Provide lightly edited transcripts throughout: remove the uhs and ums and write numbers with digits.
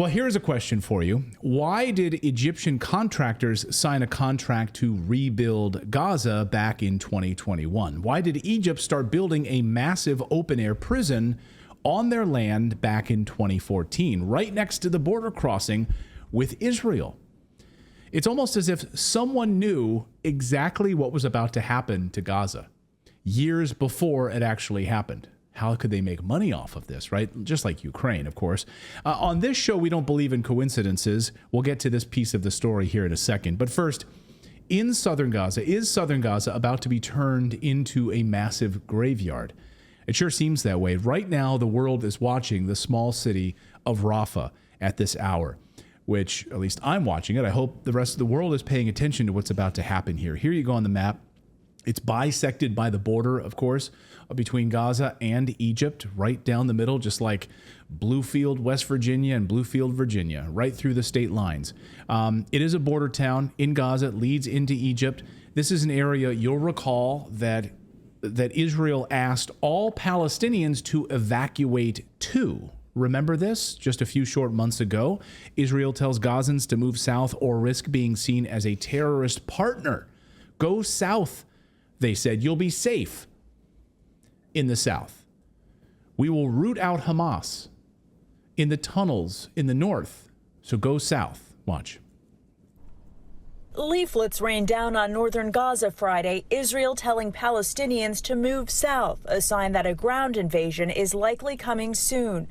Well, here's a question for you. Why did Egyptian contractors sign a contract to rebuild Gaza back in 2021? Why did Egypt start building a massive open-air prison on their land back in 2014, right next to the border crossing with Israel? It's almost as if someone knew exactly what was about to happen to Gaza years before it actually happened. How could they make money off of this, right? Just like Ukraine, of course. On this show, we don't believe in coincidences. We'll get to this piece of the story here in a second. But first, in southern Gaza, is southern Gaza about to be turned into a massive graveyard? It sure seems that way. Right now, the world is watching the small city of Rafah at this hour, which at least I'm watching it. I hope the rest of the world is paying attention to what's about to happen here. Here you go on the map. It's bisected by the border, of course, between Gaza and Egypt, right down the middle, just like Bluefield, West Virginia, and Bluefield, Virginia, right through the state lines. It is a border town in Gaza. It leads into Egypt. This is an area you'll recall that Israel asked all Palestinians to evacuate to. Remember this? Just a few short months ago, Israel tells Gazans to move south or risk being seen as a terrorist partner. Go south, they said. You'll be safe in the south. We will root out Hamas in the tunnels in the north. So go south. Watch. Leaflets rained down on northern Gaza Friday, Israel telling Palestinians to move south, a sign that a ground invasion is likely coming soon.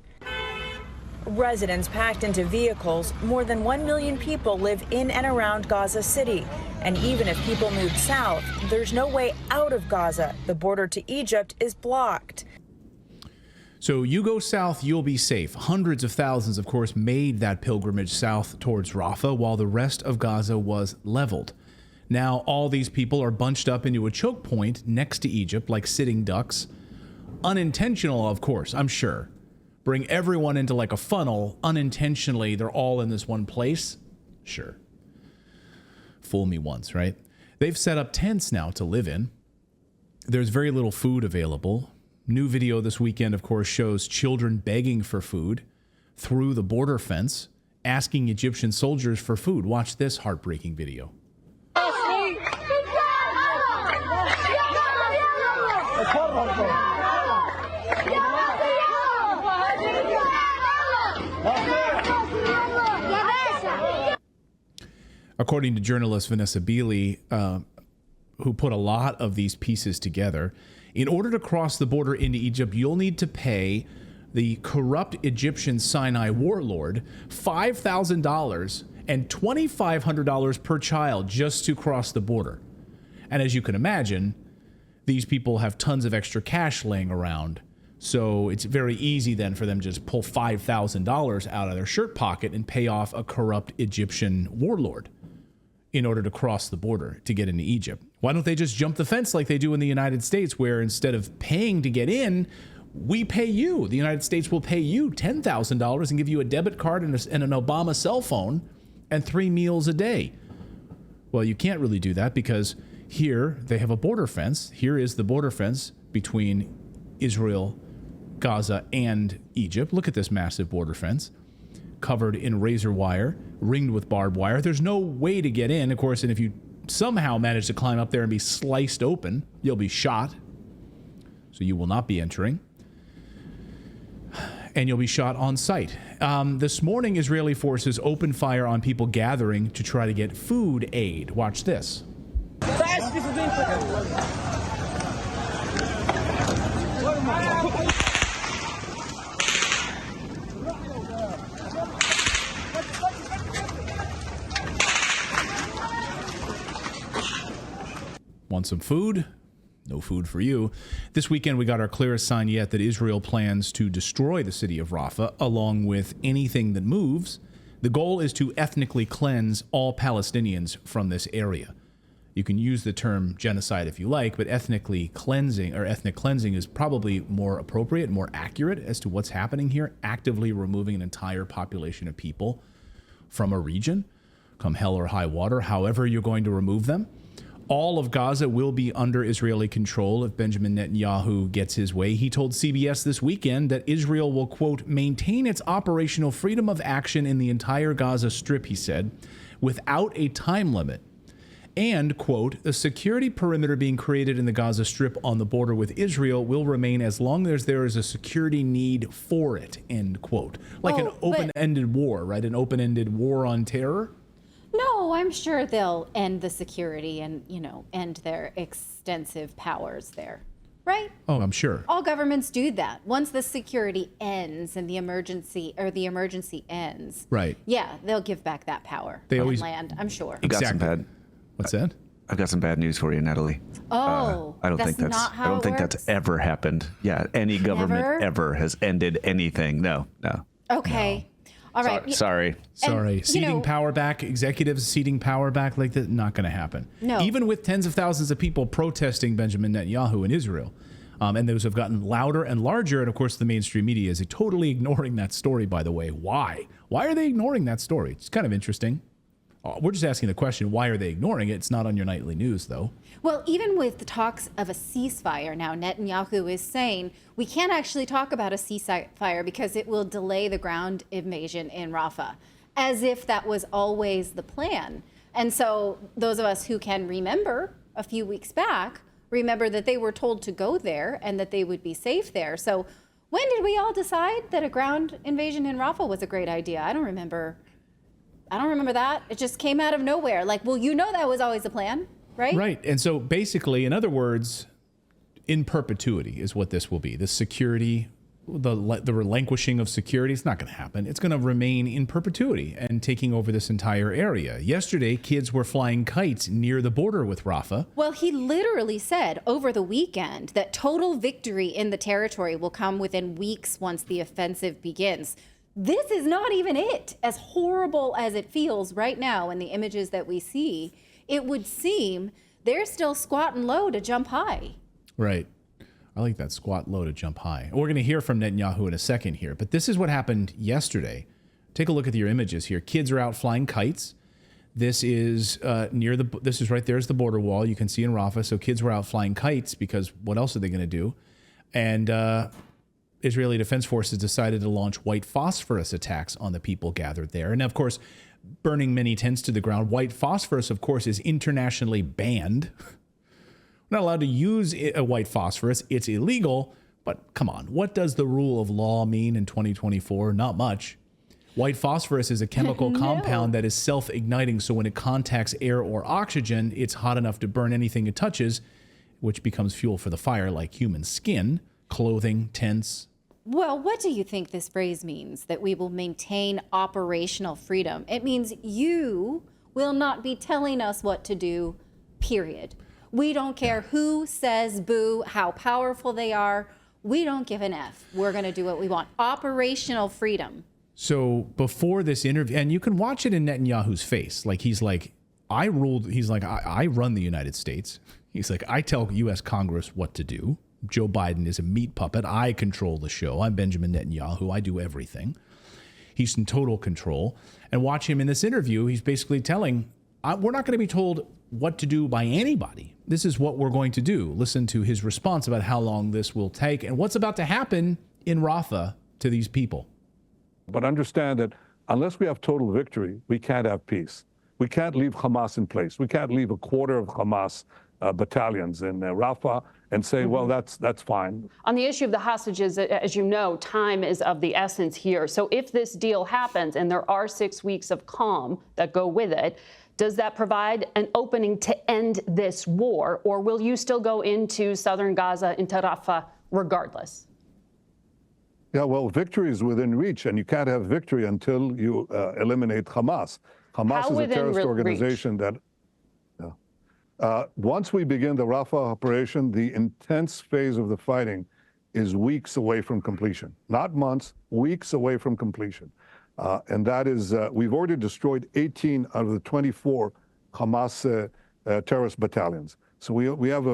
Residents packed into vehicles. More than 1 million people live in and around Gaza City. And even if people move south, there's no way out of Gaza. The border to Egypt is blocked. So you go south, you'll be safe. Hundreds of thousands, of course, made that pilgrimage south towards Rafah, while the rest of Gaza was leveled. Now, all these people are bunched up into a choke point next to Egypt, like sitting ducks. Unintentional, of course, I'm sure. Bring everyone into like a funnel. Unintentionally, they're all in this one place. Sure. Fool me once, right? They've set up tents now to live in. There's very little food available. New video this weekend, of course, shows children begging for food through the border fence, asking Egyptian soldiers for food. Watch this heartbreaking video. According to journalist Vanessa Beeley, who put a lot of these pieces together, in order to cross the border into Egypt, you'll need to pay the corrupt Egyptian Sinai warlord $5,000 and $2,500 per child just to cross the border. And as you can imagine, these people have tons of extra cash laying around. So it's very easy then for them to just pull $5,000 out of their shirt pocket and pay off a corrupt Egyptian warlord in order to cross the border to get into Egypt. Why don't they just jump the fence like they do in the United States, where instead of paying to get in, we pay you. The United States will pay you $10,000 and give you a debit card and an Obama cell phone and 3 meals a day. Well, you can't really do that because here they have a border fence. Here is the border fence between Israel, Gaza, and Egypt. Look at this massive border fence, covered in razor wire, ringed with barbed wire. There's no way to get in, of course, and if you somehow manage to climb up there and be sliced open, you'll be shot. So you will not be entering. And you'll be shot on sight. This morning, Israeli forces opened fire on people gathering to try to get food aid. Watch this. Want some food? No food for you. This weekend, we got our clearest sign yet that Israel plans to destroy the city of Rafah, along with anything that moves. The goal is to ethnically cleanse all Palestinians from this area. You can use the term genocide if you like, but ethnic cleansing is probably more appropriate, more accurate as to what's happening here, actively removing an entire population of people from a region, come hell or high water, however you're going to remove them. All of Gaza will be under Israeli control if Benjamin Netanyahu gets his way. He told CBS this weekend that Israel will, quote, maintain its operational freedom of action in the entire Gaza Strip, he said, without a time limit. And, quote, a security perimeter being created in the Gaza Strip on the border with Israel will remain as long as there is a security need for it, end quote. Like an open-ended war, right? An open-ended war on terror? No, I'm sure they'll end the security and, end their extensive powers there, right? Oh, I'm sure. All governments do that. Once the security ends and the emergency ends, right? Yeah, they'll give back that power and land, I'm sure. Exactly. What's that? I've got some bad news for you, Natalie. Oh, I don't think that's ever happened. Yeah, any government ever has ended anything. No. Okay. All right. Sorry. Ceding power back, executives ceding power back like that, not going to happen. No. Even with tens of thousands of people protesting Benjamin Netanyahu in Israel. And those have gotten louder and larger. And of course, the mainstream media is totally ignoring that story, by the way. Why? Why are they ignoring that story? It's kind of interesting. We're just asking the question, why are they ignoring it? It's not on your nightly news, though. Well, even with the talks of a ceasefire now, Netanyahu is saying we can't actually talk about a ceasefire because it will delay the ground invasion in Rafah, as if that was always the plan. And so those of us who can remember a few weeks back, remember that they were told to go there and that they would be safe there. So when did we all decide that a ground invasion in Rafah was a great idea? I don't remember that. It just came out of nowhere. Like, well, that was always the plan, right? Right. And so basically, in other words, in perpetuity is what this will be. The security, the relinquishing of security, it's not going to happen. It's going to remain in perpetuity and taking over this entire area. Yesterday, kids were flying kites near the border with Rafah. Well, he literally said over the weekend that total victory in the territory will come within weeks once the offensive begins. This is not even it. As horrible as it feels right now in the images that we see, it would seem they're still squatting low to jump high. Right. I like that, squat low to jump high. We're going to hear from Netanyahu in a second here, but this is what happened yesterday. Take a look at your images here. Kids are out flying kites. This is this is right there's the border wall you can see in Rafah. So kids were out flying kites because what else are they going to do? And Israeli Defense Forces decided to launch white phosphorus attacks on the people gathered there. And of course, burning many tents to the ground. White phosphorus, of course, is internationally banned. We're not allowed to use a white phosphorus. It's illegal. But come on, what does the rule of law mean in 2024? Not much. White phosphorus is a chemical compound that is self-igniting. So when it contacts air or oxygen, it's hot enough to burn anything it touches, which becomes fuel for the fire, like human skin, clothing, tents. Well, what do you think this phrase means, that we will maintain operational freedom? It means you will not be telling us what to do, period. We don't care who says boo, how powerful they are. We don't give an F. We're going to do what we want. Operational freedom. So before this interview, and you can watch it in Netanyahu's face, like he's like, I run the United States. He's like, I tell U.S. Congress what to do. Joe Biden is a meat puppet. I control the show. I'm Benjamin Netanyahu. I do everything. He's in total control. And watch him in this interview. He's basically telling, we're not going to be told what to do by anybody. This is what we're going to do. Listen to his response about how long this will take and what's about to happen in Rafah to these people. But understand that unless we have total victory, we can't have peace. We can't leave Hamas in place. We can't leave a quarter of Hamas battalions in Rafah and say, well, that's fine. On the issue of the hostages, as you know, time is of the essence here. So if this deal happens and there are 6 weeks of calm that go with it, does that provide an opening to end this war, or will you still go into southern Gaza, into Rafah, regardless? Yeah, well, victory is within reach, and you can't have victory until you eliminate Hamas. Hamas is a terrorist organization that... once we begin the Rafah operation, the intense phase of the fighting is weeks away from completion. Not months, weeks away from completion. And that is, we've already destroyed 18 out of the 24 Hamas terrorist battalions. So we have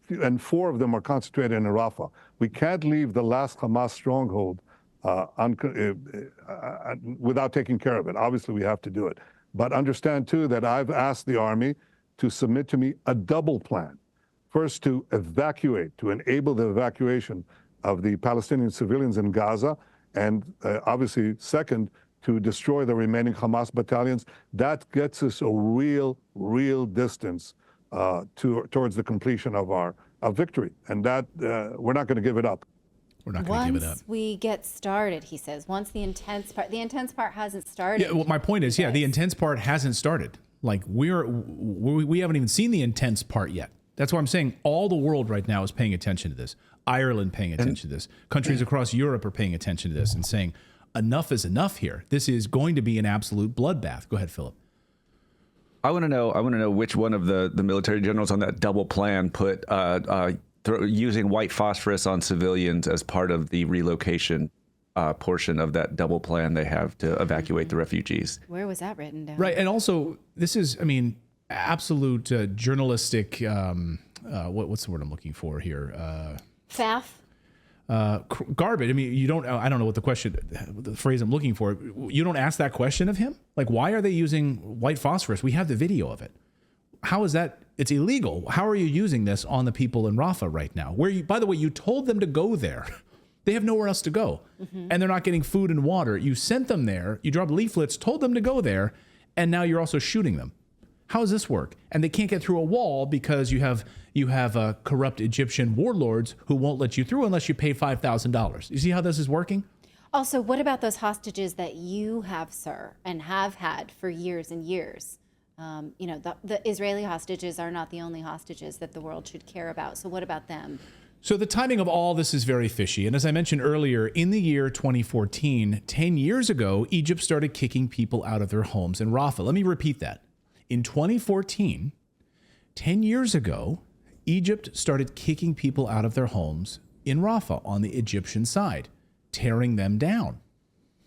and 4 of them are concentrated in Rafah. We can't leave the last Hamas stronghold without taking care of it. Obviously, we have to do it. But understand, too, that I've asked the Army to submit to me a double plan. First, to evacuate, to enable the evacuation of the Palestinian civilians in Gaza, and obviously, second, to destroy the remaining Hamas battalions. That gets us a real distance towards the completion of our victory, and that we're not going to give it up. We're not going to give it up. Once we get started, he says. Once the intense part hasn't started. Yeah, well, my point is, the intense part hasn't started. Like we haven't even seen the intense part yet. That's why I'm saying all the world right now is paying attention to this. Ireland paying attention to this. Countries across Europe are paying attention to this and saying, enough is enough here. This is going to be an absolute bloodbath. Go ahead, Philip. I want to know which one of the military generals on that double plan put using white phosphorus on civilians as part of the relocation portion of that double plan they have to evacuate the refugees. Where was that written down? Right, and also this is, absolute journalistic. What's the word I'm looking for here? Faff. Garbage. I don't know what the phrase I'm looking for. You don't ask that question of him? Like, why are they using white phosphorus? We have the video of it. How is that? It's illegal. How are you using this on the people in Rafah right now? By the way, you told them to go there. They have nowhere else to go. And they're not getting food and water. You sent them there. You dropped leaflets, told them to go there. And now you're also shooting them. How does this work? And they can't get through a wall because you have corrupt Egyptian warlords who won't let you through unless you pay $5,000. You see how this is working? Also, what about those hostages that you have, sir, and have had for years and years? The Israeli hostages are not the only hostages that the world should care about. So what about them? So the timing of all this is very fishy. And as I mentioned earlier, in the year 2014, 10 years ago, Egypt started kicking people out of their homes in Rafah. Let me repeat that. In 2014, 10 years ago, Egypt started kicking people out of their homes in Rafah on the Egyptian side, tearing them down.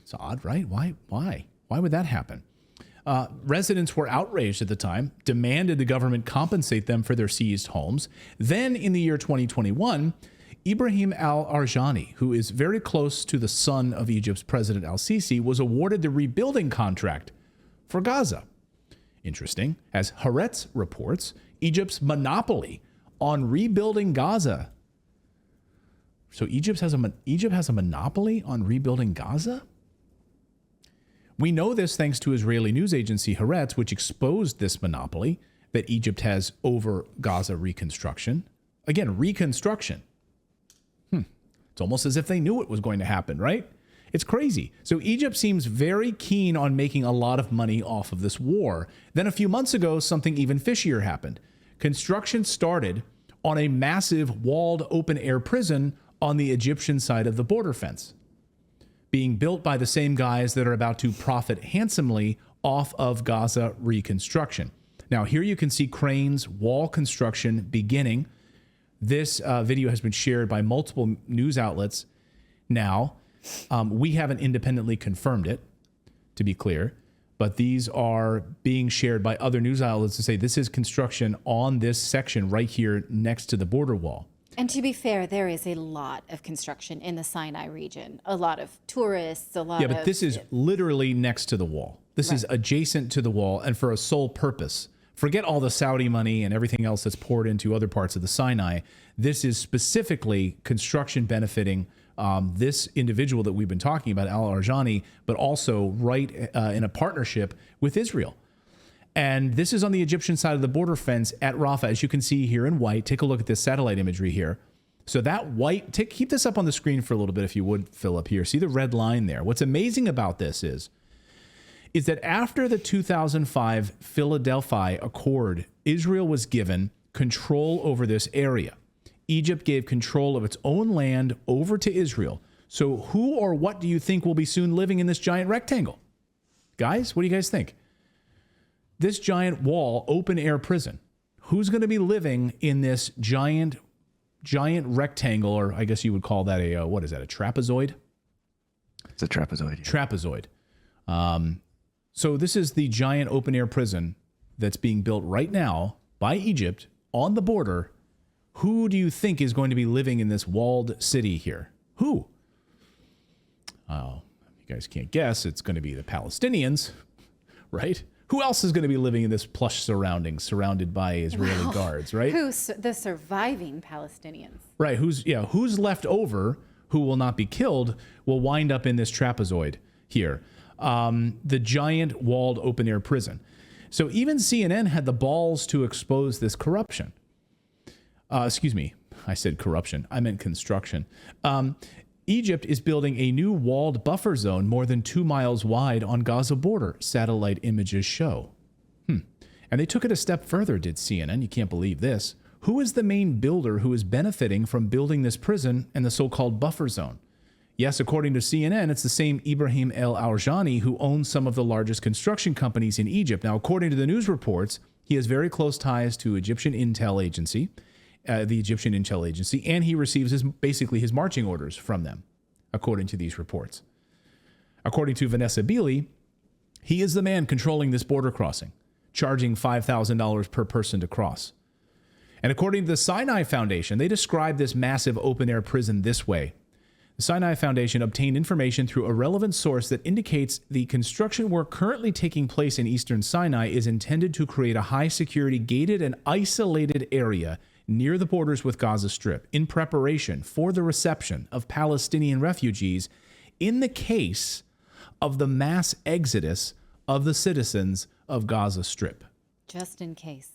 It's odd, right? Why? Why would that happen? Residents were outraged at the time, demanded the government compensate them for their seized homes. Then in the year 2021, Ibrahim al-Arjani, who is very close to the son of Egypt's President al-Sisi, was awarded the rebuilding contract for Gaza. Interesting. As Haaretz reports, Egypt's monopoly on rebuilding Gaza. So Egypt has a monopoly on rebuilding Gaza? We know this thanks to Israeli news agency Haaretz, which exposed this monopoly that Egypt has over Gaza reconstruction. Again, reconstruction. It's almost as if they knew it was going to happen, right? It's crazy. So Egypt seems very keen on making a lot of money off of this war. Then a few months ago, something even fishier happened. Construction started on a massive walled open-air prison on the Egyptian side of the border fence, being built by the same guys that are about to profit handsomely off of Gaza reconstruction. Now, here you can see cranes, wall construction beginning. This video has been shared by multiple news outlets now. We haven't independently confirmed it, to be clear, but these are being shared by other news outlets to say this is construction on this section right here next to the border wall. And to be fair, there is a lot of construction in the Sinai region, a lot of tourists, a lot of... Yeah, but this is literally next to the wall. This is adjacent to the wall and for a sole purpose. Forget all the Saudi money and everything else that's poured into other parts of the Sinai. This is specifically construction benefiting this individual that we've been talking about, al-Arjani, but also right in a partnership with Israel. And this is on the Egyptian side of the border fence at Rafah, as you can see here in white. Take a look at this satellite imagery here. So that white, keep this up on the screen for a little bit if you would, Philip, here. See the red line there. What's amazing about this is that after the 2005 Philadelphia Accord, Israel was given control over this area. Egypt gave control of its own land over to Israel. So who or what do you think will be soon living in this giant rectangle? Guys, what do you guys think? This giant wall, open air prison. Who's going to be living in this giant rectangle, or I guess you would call that a, what is that, a trapezoid? It's a trapezoid. Yeah. Trapezoid. So this is the giant open air prison that's being built right now by Egypt on the border. Who do you think is going to be living in this walled city here? Who? Oh, you guys can't guess. It's going to be the Palestinians, right? Who else is going to be living in this plush surroundings, surrounded by Israeli guards, right? Who's the surviving Palestinians? Right. Who's left over who will not be killed will wind up in this trapezoid here, the giant walled open air prison. So even CNN had the balls to expose this corruption. Excuse me, I said corruption. I meant construction. Egypt is building a new walled buffer zone more than 2 miles wide on Gaza border, satellite images show. And they took it a step further, did CNN. You can't believe this. Who is the main builder who is benefiting from building this prison and the so-called buffer zone? Yes, according to CNN, it's the same Ibrahim El Aoujani who owns some of the largest construction companies in Egypt. Now, according to the news reports, he has very close ties to Egyptian intel agency, the Egyptian intel agency, and he receives basically his marching orders from them, according to these reports. According to Vanessa Beeley, he is the man controlling this border crossing, charging $5,000 per person to cross. And according to the Sinai Foundation, they describe this massive open-air prison this way. The Sinai Foundation obtained information through a relevant source that indicates the construction work currently taking place in eastern Sinai is intended to create a high-security, gated and isolated area near the borders with Gaza Strip in preparation for the reception of Palestinian refugees in the case of the mass exodus of the citizens of Gaza Strip. Just in case.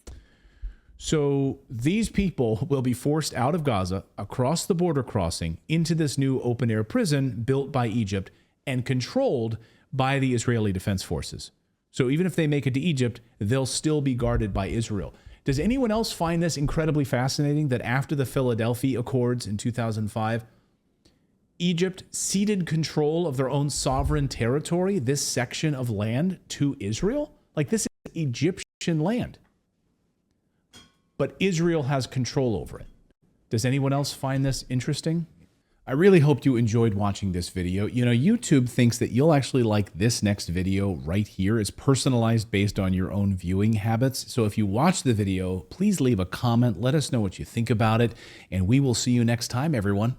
So these people will be forced out of Gaza, across the border crossing, into this new open-air prison built by Egypt and controlled by the Israeli Defense Forces. So even if they make it to Egypt, they'll still be guarded by Israel. Does anyone else find this incredibly fascinating that after the Philadelphia Accords in 2005, Egypt ceded control of their own sovereign territory, this section of land, to Israel? Like, this is Egyptian land. But Israel has control over it. Does anyone else find this interesting? I really hope you enjoyed watching this video. You know, YouTube thinks that you'll actually like this next video right here. It's personalized based on your own viewing habits. So if you watch the video, please leave a comment. Let us know what you think about it. And we will see you next time, everyone.